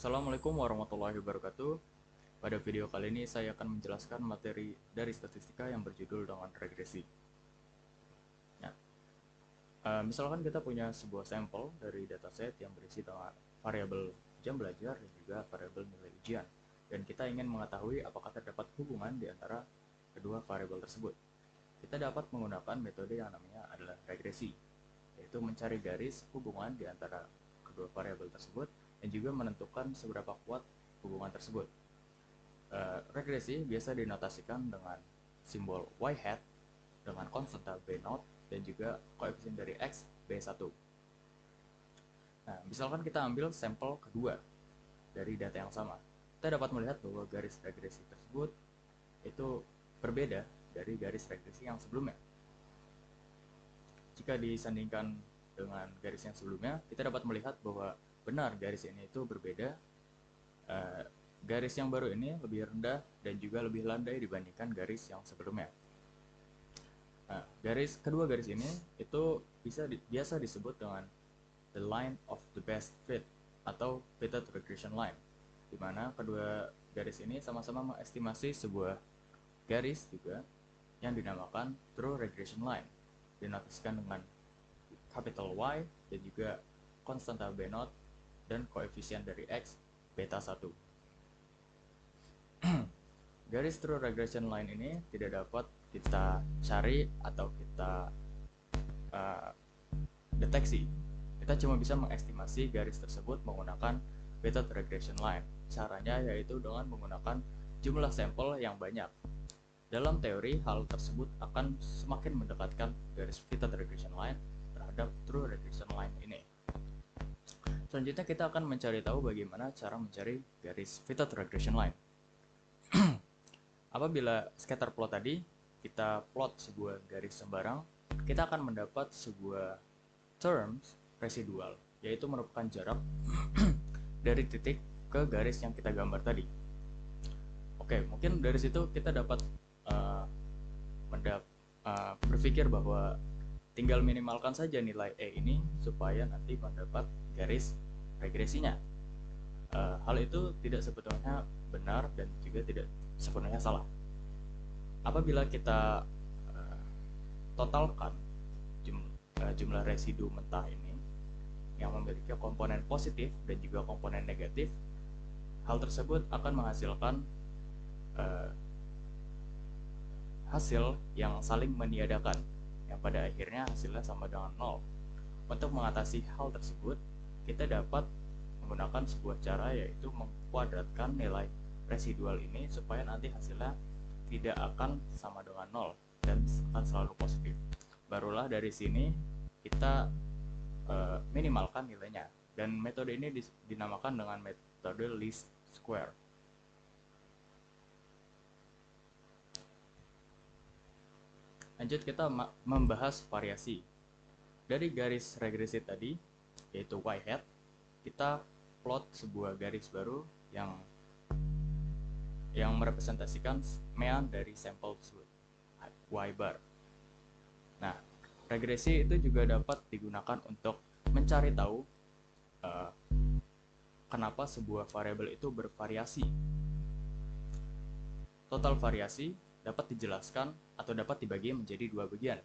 Assalamualaikum warahmatullahi wabarakatuh. Pada video kali ini saya akan menjelaskan materi dari statistika yang berjudul dengan regresi. Nah, misalkan kita punya sebuah sampel dari dataset yang berisi dengan variabel jam belajar dan juga variabel nilai ujian, dan kita ingin mengetahui apakah terdapat hubungan di antara kedua variabel tersebut. Kita dapat menggunakan metode yang namanya adalah regresi, yaitu mencari garis hubungan di antara kedua variabel tersebut dan juga menentukan seberapa kuat hubungan tersebut. Regresi biasa dinotasikan dengan simbol y hat dengan konstanta b0 dan juga koefisien dari x b1. Nah, misalkan kita ambil sampel kedua dari data yang sama, kita dapat melihat bahwa garis regresi tersebut itu berbeda dari garis regresi yang sebelumnya. Jika disandingkan dengan garis yang sebelumnya, kita dapat melihat bahwa benar garis ini itu berbeda. Garis yang baru ini lebih rendah dan juga lebih landai dibandingkan garis yang sebelumnya. Nah, kedua garis ini itu biasa disebut dengan the line of the best fit atau fitted regression line, di mana kedua garis ini sama-sama mengestimasi sebuah garis juga yang dinamakan true regression line, dinotasikan dengan capital Y dan juga konstanta B0 dan koefisien dari X beta 1. Garis true regression line ini tidak dapat kita cari atau kita deteksi. Kita cuma bisa mengestimasi garis tersebut menggunakan fitted regression line. Caranya yaitu dengan menggunakan jumlah sampel yang banyak. Dalam teori, hal tersebut akan semakin mendekatkan garis fitted regression line terhadap true regression line ini. Selanjutnya kita akan mencari tahu bagaimana cara mencari garis fitted regression line. Apabila scatter plot tadi kita plot sebuah garis sembarang, kita akan mendapat sebuah terms residual, yaitu merupakan jarak dari titik ke garis yang kita gambar tadi. Oke, mungkin dari situ kita dapat berpikir bahwa tinggal minimalkan saja nilai E ini supaya nanti mendapat garis regresinya. Hal itu tidak sebetulnya benar dan juga tidak sepenuhnya salah. Apabila kita totalkan jumlah residu mentah ini yang memiliki komponen positif dan juga komponen negatif, hal tersebut akan menghasilkan hasil yang saling meniadakan, yang pada akhirnya hasilnya sama dengan 0. Untuk mengatasi hal tersebut, kita dapat menggunakan sebuah cara, yaitu mengkuadratkan nilai residual ini supaya nanti hasilnya tidak akan sama dengan 0 dan akan selalu positif. Barulah dari sini kita minimalkan nilainya, dan metode ini dinamakan dengan metode least square. Lanjut, kita membahas variasi. Dari garis regresi tadi, yaitu y hat, kita plot sebuah garis baru yang merepresentasikan mean dari sampel tersebut, y bar. Nah, regresi itu juga dapat digunakan untuk mencari tahu kenapa sebuah variabel itu bervariasi. Total variasi dapat dijelaskan atau dapat dibagi menjadi dua bagian,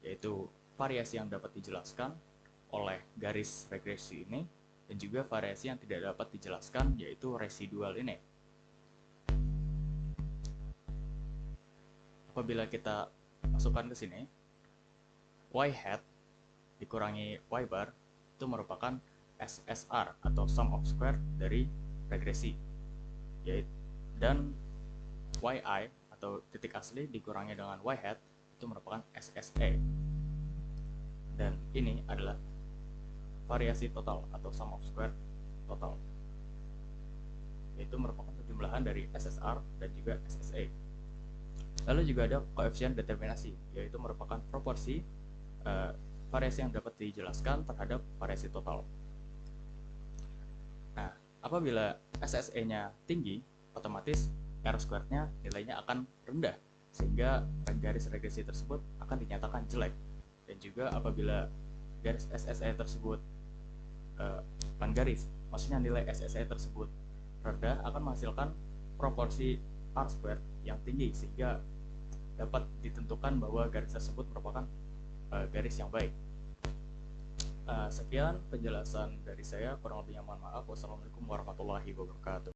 yaitu variasi yang dapat dijelaskan oleh garis regresi ini dan juga variasi yang tidak dapat dijelaskan, yaitu residual ini. Apabila kita masukkan ke sini, y hat dikurangi y bar itu merupakan SSR atau sum of square dari regresi, dan yi atau titik asli dikurangi dengan y hat itu merupakan SSE, dan ini adalah variasi total atau sum of square total, yaitu merupakan penjumlahan dari SSR dan juga SSE. Lalu juga ada koefisien determinasi, yaitu merupakan proporsi variasi yang dapat dijelaskan terhadap variasi total. Nah, apabila SSE-nya tinggi, otomatis R-squared-nya nilainya akan rendah, sehingga garis regresi tersebut akan dinyatakan jelek. Dan juga apabila garis SSE tersebut maksudnya nilai SSE tersebut rendah akan menghasilkan proporsi R² yang tinggi, sehingga dapat ditentukan bahwa garis tersebut merupakan garis yang baik. Sekian penjelasan dari saya, kurang lebihnya mohon maaf. Wassalamualaikum warahmatullahi wabarakatuh.